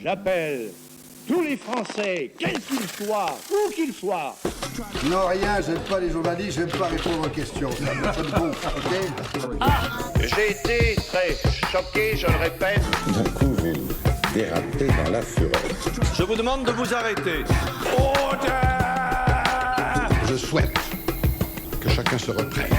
J'appelle tous les Français, quels qu'ils soient, où qu'ils soient. Non, rien, j'aime pas les journalistes, j'aime pas répondre aux questions. Ça me gonfle, ok ? J'ai été très choqué, je le répète. D'un coup, vous dérapez dans la fureur. Je vous demande de vous arrêter. Je souhaite que chacun se reprenne.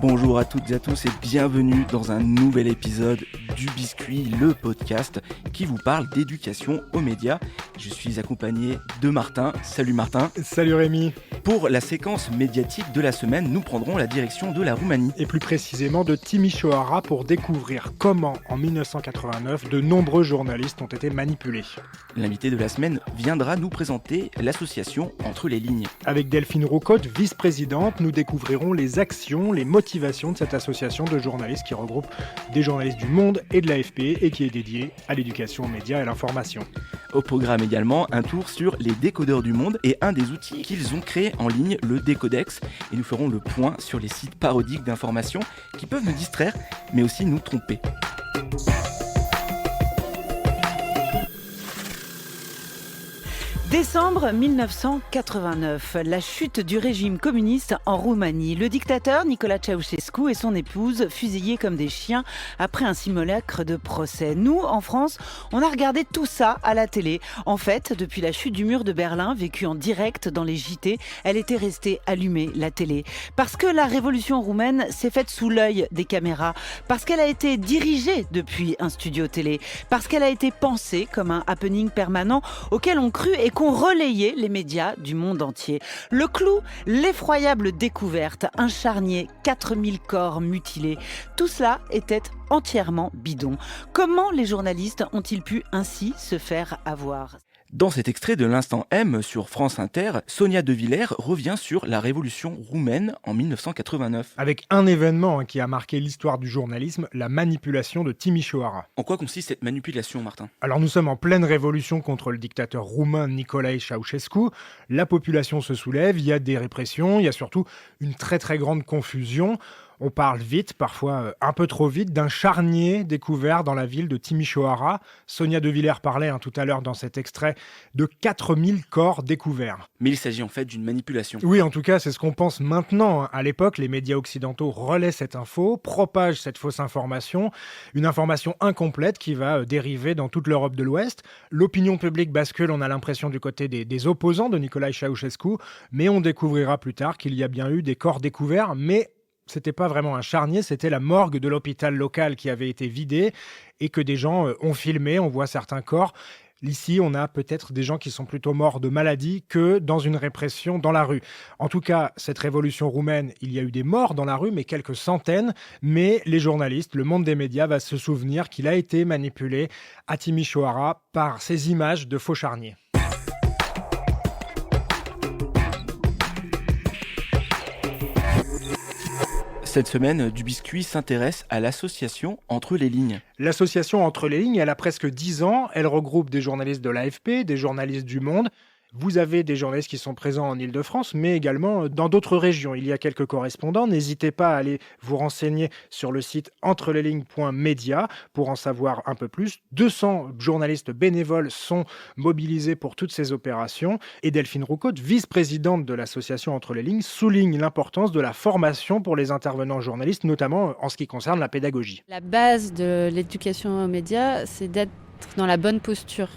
Bonjour à toutes et à tous et bienvenue dans un nouvel épisode du Biscuit, le podcast qui vous parle d'éducation aux médias. Je suis accompagné de Martin. Salut Martin. Salut Rémi. Pour la séquence médiatique de la semaine, nous prendrons la direction de la Roumanie. Et plus précisément de Timișoara pour découvrir comment, en 1989, de nombreux journalistes ont été manipulés. L'invité de la semaine viendra nous présenter l'association Entre les lignes. Avec Delphine Roucaute, vice-présidente, nous découvrirons les actions, les motivations de cette association de journalistes qui regroupe des journalistes du Monde et de l'AFP et qui est dédiée à l'éducation aux médias et à l'information. Au programme également, un tour sur les décodeurs du monde et un des outils qu'ils ont créé en ligne, le Décodex. Et nous ferons le point sur les sites parodiques d'informations qui peuvent nous distraire, mais aussi nous tromper. Décembre 1989, la chute du régime communiste en Roumanie. Le dictateur Nicolae Ceausescu et son épouse fusillés comme des chiens après un simulacre de procès. Nous, en France, on a regardé tout ça à la télé. En fait, depuis la chute du mur de Berlin, vécue en direct dans les JT, elle était restée allumée, la télé. Parce que la révolution roumaine s'est faite sous l'œil des caméras. Parce qu'elle a été dirigée depuis un studio télé. Parce qu'elle a été pensée comme un happening permanent auquel on crut et qu'ont relayé les médias du monde entier. Le clou, l'effroyable découverte, un charnier, 4000 corps mutilés. Tout cela était entièrement bidon. Comment les journalistes ont-ils pu ainsi se faire avoir ? Dans cet extrait de l'Instant M sur France Inter, Sonia De Villers revient sur la révolution roumaine en 1989. Avec un événement qui a marqué l'histoire du journalisme, la manipulation de Timișoara. En quoi consiste cette manipulation, Martin ? Alors nous sommes en pleine révolution contre le dictateur roumain Nicolae Ceausescu. La population se soulève, il y a des répressions, il y a surtout une très très grande confusion. On parle vite, parfois un peu trop vite, d'un charnier découvert dans la ville de Timișoara. Sonia De Villers parlait tout à l'heure dans cet extrait de 4000 corps découverts. Mais il s'agit en fait d'une manipulation. Oui, en tout cas, c'est ce qu'on pense maintenant. À l'époque, les médias occidentaux relaient cette info, propagent cette fausse information, une information incomplète qui va dériver dans toute l'Europe de l'Ouest. L'opinion publique bascule, on a l'impression, du côté des opposants de Nicolae Ceausescu, mais on découvrira plus tard qu'il y a bien eu des corps découverts, mais c'était pas vraiment un charnier, c'était la morgue de l'hôpital local qui avait été vidée et que des gens ont filmé, on voit certains corps. Ici, on a peut-être des gens qui sont plutôt morts de maladie que dans une répression dans la rue. En tout cas, cette révolution roumaine, il y a eu des morts dans la rue, mais quelques centaines. Mais les journalistes, le monde des médias va se souvenir qu'il a été manipulé à Timișoara par ces images de faux charniers. Cette semaine, du Biscuit s'intéresse à l'association Entre les lignes. L'association Entre les lignes, elle a presque 10 ans. Elle regroupe des journalistes de l'AFP, des journalistes du Monde. Vous avez des journalistes qui sont présents en Île-de-France, mais également dans d'autres régions. Il y a quelques correspondants. N'hésitez pas à aller vous renseigner sur le site entreleslignes.media pour en savoir un peu plus. 200 journalistes bénévoles sont mobilisés pour toutes ces opérations. Et Delphine Roucaute, vice-présidente de l'association Entre les lignes, souligne l'importance de la formation pour les intervenants journalistes, notamment en ce qui concerne la pédagogie. La base de l'éducation aux médias, c'est d'être dans la bonne posture.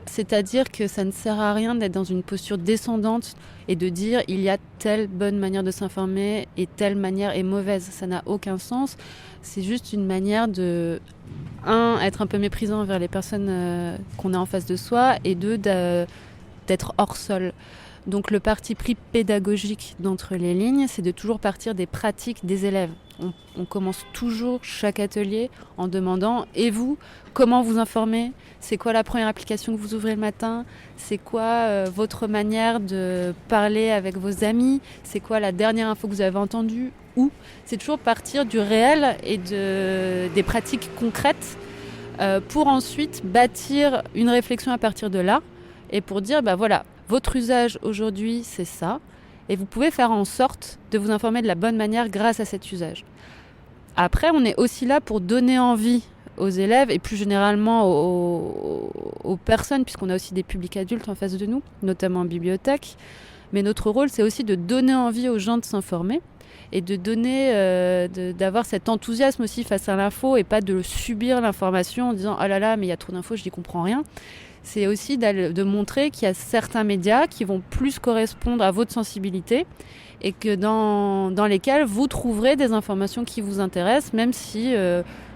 C'est-à-dire que ça ne sert à rien d'être dans une posture descendante et de dire il y a telle bonne manière de s'informer et telle manière est mauvaise. Ça n'a aucun sens. C'est juste une manière de, être un peu méprisant envers les personnes qu'on a en face de soi et d'être hors sol. Donc le parti pris pédagogique d'Entre les lignes, c'est de toujours partir des pratiques des élèves. On commence toujours chaque atelier en demandant « Et vous, comment vous informez ? C'est quoi la première application que vous ouvrez le matin ? C'est quoi votre manière de parler avec vos amis ? C'est quoi la dernière info que vous avez entendue ? Où ?» C'est toujours partir du réel et des pratiques concrètes pour ensuite bâtir une réflexion à partir de là et pour dire voilà, votre usage aujourd'hui c'est ça et vous pouvez faire en sorte de vous informer de la bonne manière grâce à cet usage. Après, on est aussi là pour donner envie aux élèves et plus généralement aux personnes, puisqu'on a aussi des publics adultes en face de nous, notamment en bibliothèque. Mais notre rôle, c'est aussi de donner envie aux gens de s'informer et de donner, d'avoir cet enthousiasme aussi face à l'info et pas de subir l'information en disant « Ah là là, mais il y a trop d'infos, je n'y comprends rien ». C'est aussi de montrer qu'il y a certains médias qui vont plus correspondre à votre sensibilité et que dans lesquels vous trouverez des informations qui vous intéressent, même si,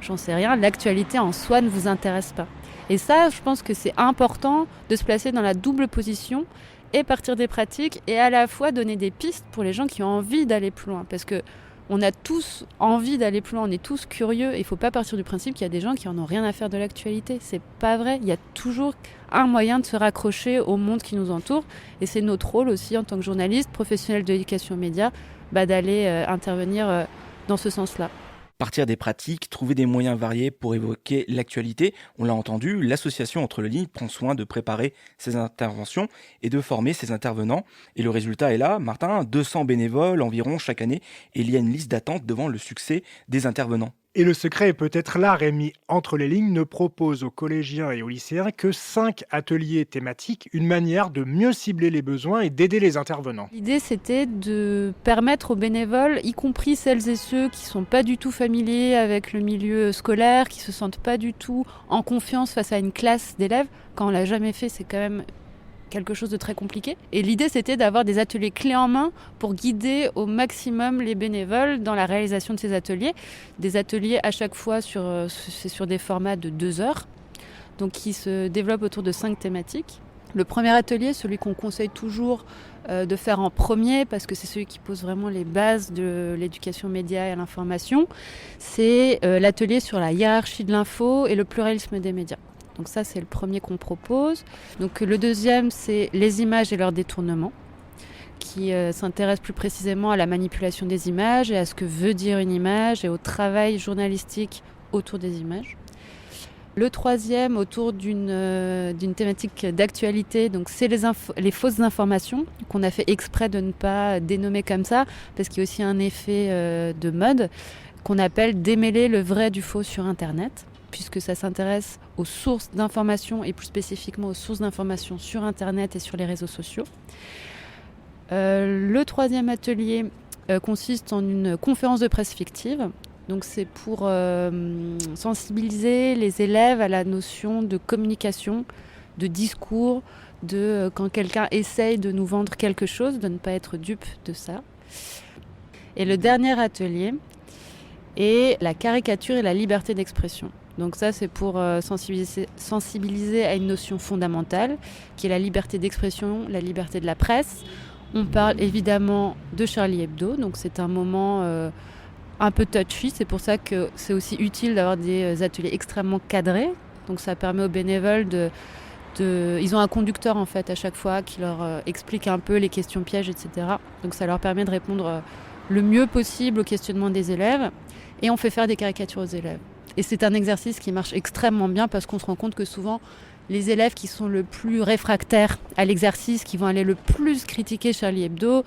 j'en sais rien, l'actualité en soi ne vous intéresse pas. Et ça, je pense que c'est important de se placer dans la double position et partir des pratiques et à la fois donner des pistes pour les gens qui ont envie d'aller plus loin. Parce que on a tous envie d'aller plus loin, on est tous curieux. Il ne faut pas partir du principe qu'il y a des gens qui en ont rien à faire de l'actualité. C'est pas vrai. Il y a toujours un moyen de se raccrocher au monde qui nous entoure. Et c'est notre rôle aussi en tant que journaliste, professionnel de l'éducation aux médias, d'aller intervenir dans ce sens-là. Partir des pratiques, trouver des moyens variés pour évoquer l'actualité. On l'a entendu, l'association Entre les lignes prend soin de préparer ses interventions et de former ses intervenants. Et le résultat est là, Martin, 200 bénévoles environ chaque année et il y a une liste d'attente devant le succès des intervenants. Et le secret est peut-être là, Rémi. Entre les lignes ne propose aux collégiens et aux lycéens que 5 ateliers thématiques, une manière de mieux cibler les besoins et d'aider les intervenants. L'idée, c'était de permettre aux bénévoles, y compris celles et ceux qui ne sont pas du tout familiers avec le milieu scolaire, qui ne se sentent pas du tout en confiance face à une classe d'élèves. Quand on ne l'a jamais fait, c'est quand même quelque chose de très compliqué. Et l'idée, c'était d'avoir des ateliers clés en main pour guider au maximum les bénévoles dans la réalisation de ces ateliers. Des ateliers à chaque fois c'est sur des formats de 2 heures, donc qui se développent autour de 5 thématiques. Le premier atelier, celui qu'on conseille toujours de faire en premier, parce que c'est celui qui pose vraiment les bases de l'éducation média et à l'information, c'est l'atelier sur la hiérarchie de l'info et le pluralisme des médias. Donc ça, c'est le premier qu'on propose. Donc le deuxième, c'est les images et leur détournement, qui s'intéresse plus précisément à la manipulation des images et à ce que veut dire une image et au travail journalistique autour des images. Le troisième, autour d'une thématique d'actualité, donc c'est les fausses informations, qu'on a fait exprès de ne pas dénommer comme ça, parce qu'il y a aussi un effet de mode, qu'on appelle démêler le vrai du faux sur Internet, puisque ça s'intéresse aux sources d'informations et plus spécifiquement aux sources d'informations sur Internet et sur les réseaux sociaux. Le troisième atelier consiste en une conférence de presse fictive. Donc c'est pour sensibiliser les élèves à la notion de communication, de discours, de quand quelqu'un essaye de nous vendre quelque chose, de ne pas être dupe de ça. Et le dernier atelier est la caricature et la liberté d'expression. Donc ça, c'est pour sensibiliser à une notion fondamentale, qui est la liberté d'expression, la liberté de la presse. On parle évidemment de Charlie Hebdo, donc c'est un moment un peu touchy. C'est pour ça que c'est aussi utile d'avoir des ateliers extrêmement cadrés. Donc ça permet aux bénévoles ils ont un conducteur en fait à chaque fois qui leur explique un peu les questions pièges, etc. Donc ça leur permet de répondre le mieux possible aux questionnements des élèves. Et on fait faire des caricatures aux élèves. Et c'est un exercice qui marche extrêmement bien parce qu'on se rend compte que souvent, les élèves qui sont le plus réfractaires à l'exercice, qui vont aller le plus critiquer Charlie Hebdo,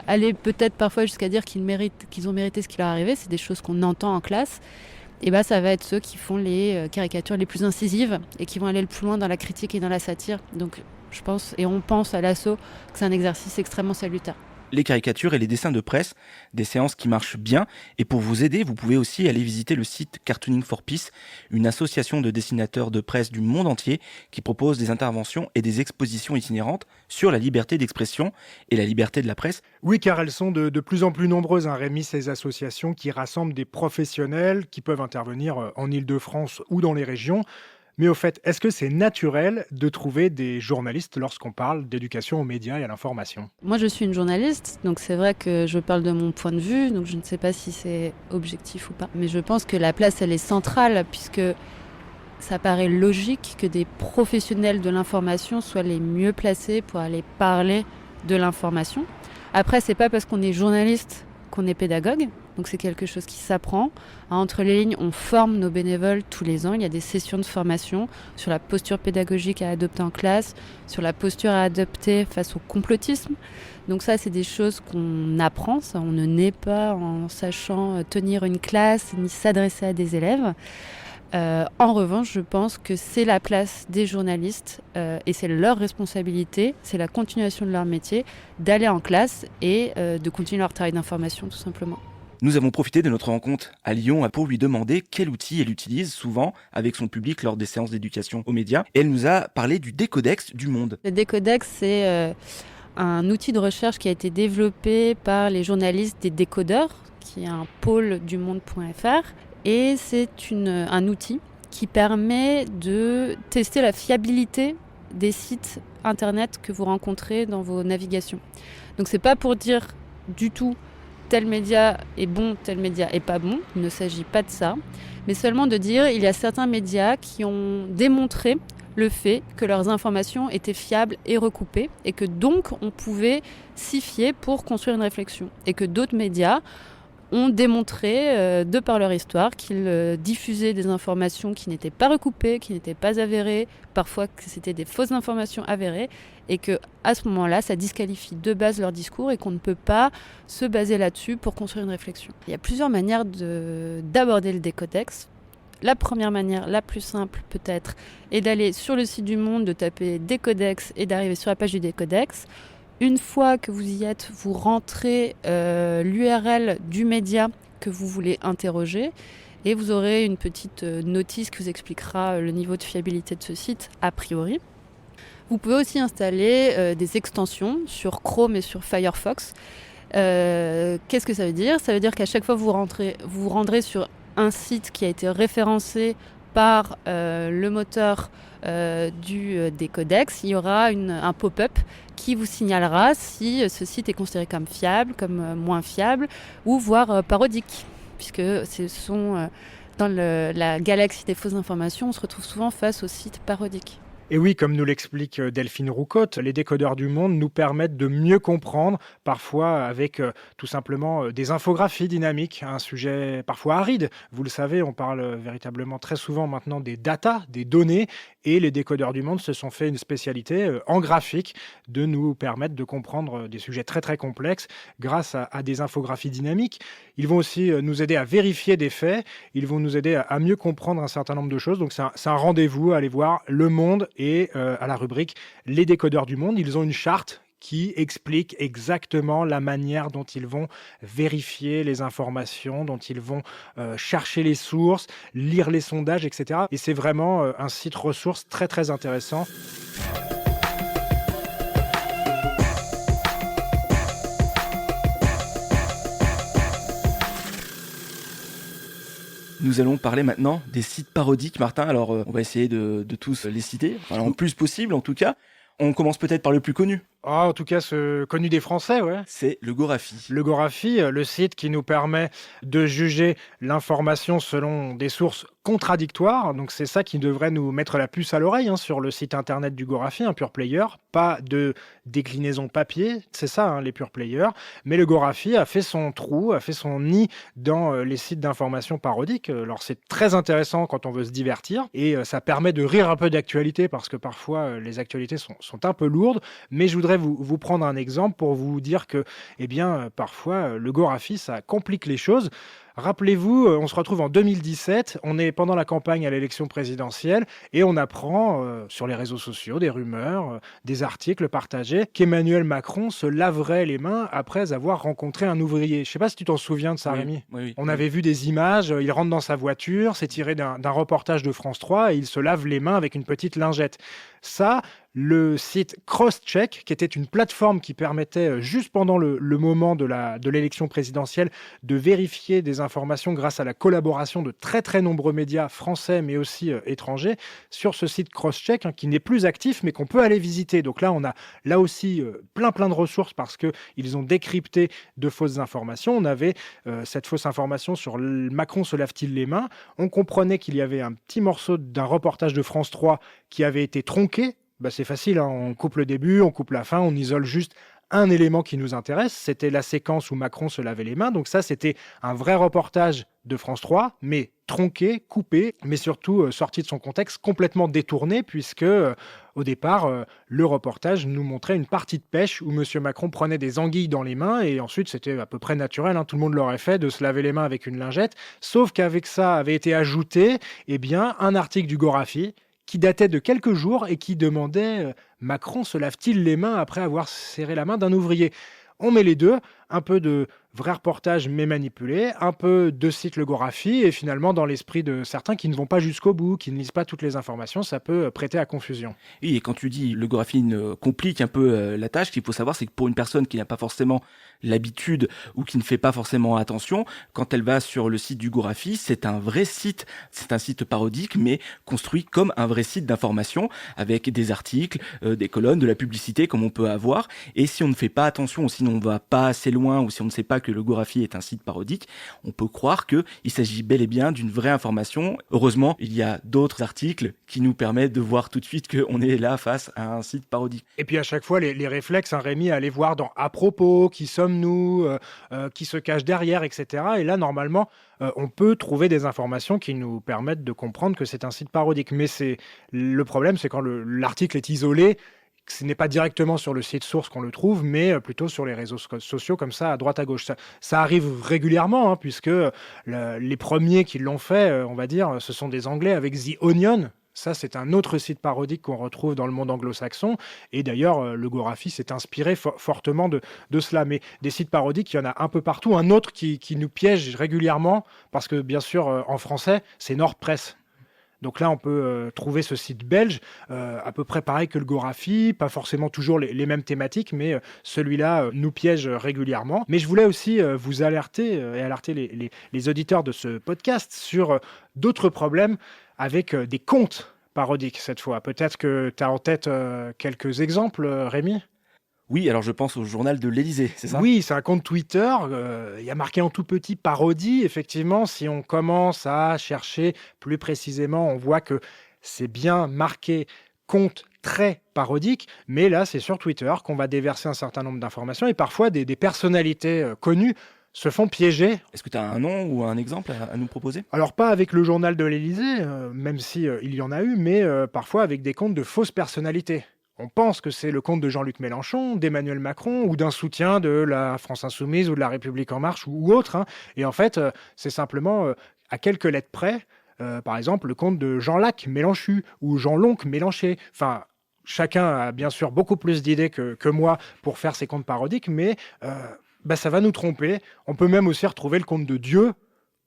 aller peut-être parfois jusqu'à dire qu'ils ont mérité ce qui leur est arrivé, c'est des choses qu'on entend en classe, et ça va être ceux qui font les caricatures les plus incisives et qui vont aller le plus loin dans la critique et dans la satire. Donc je pense, et on pense à l'ASSO, que c'est un exercice extrêmement salutaire. Les caricatures et les dessins de presse, des séances qui marchent bien. Et pour vous aider, vous pouvez aussi aller visiter le site Cartooning for Peace, une association de dessinateurs de presse du monde entier qui propose des interventions et des expositions itinérantes sur la liberté d'expression et la liberté de la presse. Oui, car elles sont de plus en plus nombreuses, Rémi, ces associations qui rassemblent des professionnels qui peuvent intervenir en Île-de-France ou dans les régions. Mais au fait, est-ce que c'est naturel de trouver des journalistes lorsqu'on parle d'éducation aux médias et à l'information ? Moi, je suis une journaliste, donc c'est vrai que je parle de mon point de vue, donc je ne sais pas si c'est objectif ou pas. Mais je pense que la place, elle est centrale, puisque ça paraît logique que des professionnels de l'information soient les mieux placés pour aller parler de l'information. Après, c'est pas parce qu'on est journaliste qu'on est pédagogue, donc c'est quelque chose qui s'apprend. Entre les lignes, on forme nos bénévoles tous les ans. Il y a des sessions de formation sur la posture pédagogique à adopter en classe, sur la posture à adopter face au complotisme. Donc ça, c'est des choses qu'on apprend. Ça, on ne naît pas en sachant tenir une classe ni s'adresser à des élèves. En revanche, je pense que c'est la place des journalistes et c'est leur responsabilité, c'est la continuation de leur métier, d'aller en classe et de continuer leur travail d'information tout simplement. Nous avons profité de notre rencontre à Lyon pour lui demander quel outil elle utilise souvent avec son public lors des séances d'éducation aux médias. Et elle nous a parlé du Décodex du Monde. Le Décodex, c'est un outil de recherche qui a été développé par les journalistes des décodeurs, qui est un pôle du monde.fr. Et c'est un outil qui permet de tester la fiabilité des sites internet que vous rencontrez dans vos navigations. Donc c'est pas pour dire du tout tel média est bon, tel média est pas bon. Il ne s'agit pas de ça, mais seulement de dire il y a certains médias qui ont démontré le fait que leurs informations étaient fiables et recoupées et que donc on pouvait s'y fier pour construire une réflexion. Et que d'autres médias ont démontré, de par leur histoire, qu'ils diffusaient des informations qui n'étaient pas recoupées, qui n'étaient pas avérées, parfois que c'était des fausses informations avérées, et qu'à ce moment-là, ça disqualifie de base leur discours et qu'on ne peut pas se baser là-dessus pour construire une réflexion. Il y a plusieurs manières d'aborder le Décodex. La première manière, la plus simple peut-être, est d'aller sur le site du Monde, de taper Décodex et d'arriver sur la page du Décodex. Une fois que vous y êtes, vous rentrez l'URL du média que vous voulez interroger et vous aurez une petite notice qui vous expliquera le niveau de fiabilité de ce site a priori. Vous pouvez aussi installer des extensions sur Chrome et sur Firefox. Qu'est-ce que ça veut dire ? Ça veut dire qu'à chaque fois que vous vous rendrez sur un site qui a été référencé par le moteur du Décodex, il y aura un pop-up qui vous signalera si ce site est considéré comme fiable, comme moins fiable, ou voire parodique, puisque dans la galaxie des fausses informations, on se retrouve souvent face aux sites parodiques. Et oui, comme nous l'explique Delphine Roucotte, les décodeurs du monde nous permettent de mieux comprendre, parfois avec tout simplement des infographies dynamiques, un sujet parfois aride. Vous le savez, on parle véritablement très souvent maintenant des data, des données, et les décodeurs du monde se sont fait une spécialité en graphique de nous permettre de comprendre des sujets très très complexes grâce à des infographies dynamiques. Ils vont aussi nous aider à vérifier des faits, ils vont nous aider à mieux comprendre un certain nombre de choses. Donc c'est un rendez-vous, allez voir Le Monde et à la rubrique Les décodeurs du monde. Ils ont une charte qui explique exactement la manière dont ils vont vérifier les informations, dont ils vont chercher les sources, lire les sondages, etc. Et c'est vraiment un site ressource très très intéressant. Nous allons parler maintenant des sites parodiques, Martin. Alors, on va essayer de tous les citer, enfin, le plus possible en tout cas. On commence peut-être par le plus connu. En tout cas, ce connu des Français, ouais. C'est le Gorafi. Le Gorafi, le site qui nous permet de juger l'information selon des sources contradictoires. Donc c'est ça qui devrait nous mettre la puce à l'oreille sur le site internet du Gorafi, un pure player. Pas de déclinaison papier, c'est ça, les pure players. Mais le Gorafi a fait son trou, a fait son nid dans les sites d'information parodiques. Alors c'est très intéressant quand on veut se divertir. Et ça permet de rire un peu d'actualité parce que parfois les actualités sont un peu lourdes. Mais je voudrais vous prendre un exemple pour vous dire que, parfois, le Gorafi, ça complique les choses. Rappelez-vous, on se retrouve en 2017, on est pendant la campagne à l'élection présidentielle et on apprend sur les réseaux sociaux des rumeurs, des articles partagés qu'Emmanuel Macron se laverait les mains après avoir rencontré un ouvrier. Je ne sais pas si tu t'en souviens de ça, Rémi. Oui. On avait vu des images, il rentre dans sa voiture, c'est tiré d'un reportage de France 3 et il se lave les mains avec une petite lingette. Ça, le site Crosscheck, qui était une plateforme qui permettait, juste pendant le moment de l'élection présidentielle, de vérifier des informations grâce à la collaboration de très très nombreux médias français mais aussi étrangers, sur ce site Crosscheck, qui n'est plus actif mais qu'on peut aller visiter. Donc là, on a là aussi plein de ressources parce qu'ils ont décrypté de fausses informations. On avait cette fausse information sur Macron se lave-t-il les mains. On comprenait qu'il y avait un petit morceau d'un reportage de France 3 qui avait été tronqué. C'est facile, on coupe le début, on coupe la fin, on isole juste un élément qui nous intéresse, c'était la séquence où Macron se lavait les mains. Donc ça, c'était un vrai reportage de France 3, mais tronqué, coupé, mais surtout sorti de son contexte, complètement détourné, puisque au départ, le reportage nous montrait une partie de pêche où M. Macron prenait des anguilles dans les mains, et ensuite c'était à peu près naturel, tout le monde l'aurait fait, de se laver les mains avec une lingette, sauf qu'avec ça avait été ajouté un article du Gorafi qui datait de quelques jours et qui demandait Macron se lave-t-il les mains après avoir serré la main d'un ouvrier ? On met les deux, un peu de vrai reportage mais manipulé, un peu de site Le Gorafi, et finalement dans l'esprit de certains qui ne vont pas jusqu'au bout, qui ne lisent pas toutes les informations, ça peut prêter à confusion. Oui, et quand tu dis Le Gorafi complique un peu la tâche, ce qu'il faut savoir, c'est que pour une personne qui n'a pas forcément l'habitude ou qui ne fait pas forcément attention, quand elle va sur le site du Gorafi, c'est un vrai site, c'est un site parodique, mais construit comme un vrai site d'information, avec des articles, des colonnes, de la publicité comme on peut avoir, et si on ne fait pas attention, ou si on ne va pas assez loin, ou si on ne sait pas que le Gorafi est un site parodique, on peut croire qu'il s'agit bel et bien d'une vraie information. Heureusement, il y a d'autres articles qui nous permettent de voir tout de suite qu'on est là face à un site parodique. Et puis à chaque fois, les réflexes, Rémi, à aller voir dans « À propos »,« Qui sommes-nous »,« Qui se cache derrière », etc. Et là, normalement, on peut trouver des informations qui nous permettent de comprendre que c'est un site parodique. Mais le problème, c'est quand l'article est isolé, ce n'est pas directement sur le site source qu'on le trouve, mais plutôt sur les réseaux sociaux, comme ça, à droite, à gauche. Ça arrive régulièrement, puisque les premiers qui l'ont fait, on va dire, ce sont des Anglais avec The Onion. Ça, c'est un autre site parodique qu'on retrouve dans le monde anglo-saxon. Et d'ailleurs, le Gorafi s'est inspiré fortement de cela. Mais des sites parodiques, il y en a un peu partout. Un autre qui nous piège régulièrement, parce que, bien sûr, en français, c'est Nordpresse. Donc là, on peut trouver ce site belge, à peu près pareil que le Gorafi, pas forcément toujours les mêmes thématiques, mais celui-là nous piège régulièrement. Mais je voulais aussi vous alerter et alerter les auditeurs de ce podcast sur d'autres problèmes avec des comptes parodiques cette fois. Peut-être que tu as en tête quelques exemples, Rémi ? Oui, alors je pense au journal de l'Élysée, c'est ça ? Oui, c'est un compte Twitter. Il y a marqué en tout petit parodie. Effectivement, si on commence à chercher plus précisément, on voit que c'est bien marqué compte très parodique. Mais là, c'est sur Twitter qu'on va déverser un certain nombre d'informations et parfois des personnalités connues se font piéger. Est-ce que tu as un nom ou un exemple à nous proposer ? Alors pas avec le journal de l'Élysée, même si il y en a eu, mais parfois avec des comptes de fausses personnalités. On pense que c'est le compte de Jean-Luc Mélenchon, d'Emmanuel Macron ou d'un soutien de la France Insoumise ou de la République En Marche ou autre. Et en fait, c'est simplement à quelques lettres près, par exemple, le compte de Jean-Lac Mélenchu ou Jean-Lonc Mélenché. Enfin, chacun a bien sûr beaucoup plus d'idées que moi pour faire ces comptes parodiques, mais ça va nous tromper. On peut même aussi retrouver le compte de Dieu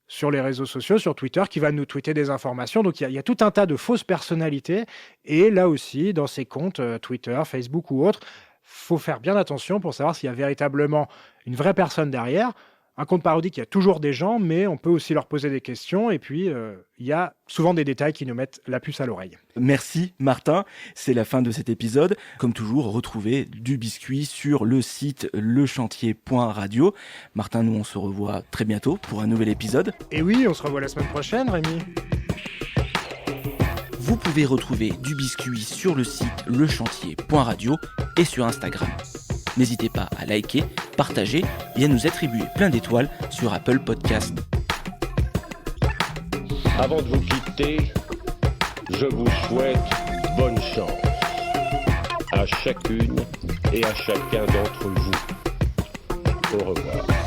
sur les réseaux sociaux, sur Twitter, qui va nous tweeter des informations. Donc il y a tout un tas de fausses personnalités. Et là aussi, dans ces comptes Twitter, Facebook ou autres, faut faire bien attention pour savoir s'il y a véritablement une vraie personne derrière. Un compte parodique, il y a toujours des gens, mais on peut aussi leur poser des questions. Et puis, il y a souvent des détails qui nous mettent la puce à l'oreille. Merci Martin, c'est la fin de cet épisode. Comme toujours, retrouvez du biscuit sur le site lechantier.radio. Martin, nous on se revoit très bientôt pour un nouvel épisode. Et oui, on se revoit la semaine prochaine, Rémi. Vous pouvez retrouver du biscuit sur le site lechantier.radio et sur Instagram. N'hésitez pas à liker, partager et à nous attribuer plein d'étoiles sur Apple Podcast. Avant de vous quitter, je vous souhaite bonne chance à chacune et à chacun d'entre vous. Au revoir.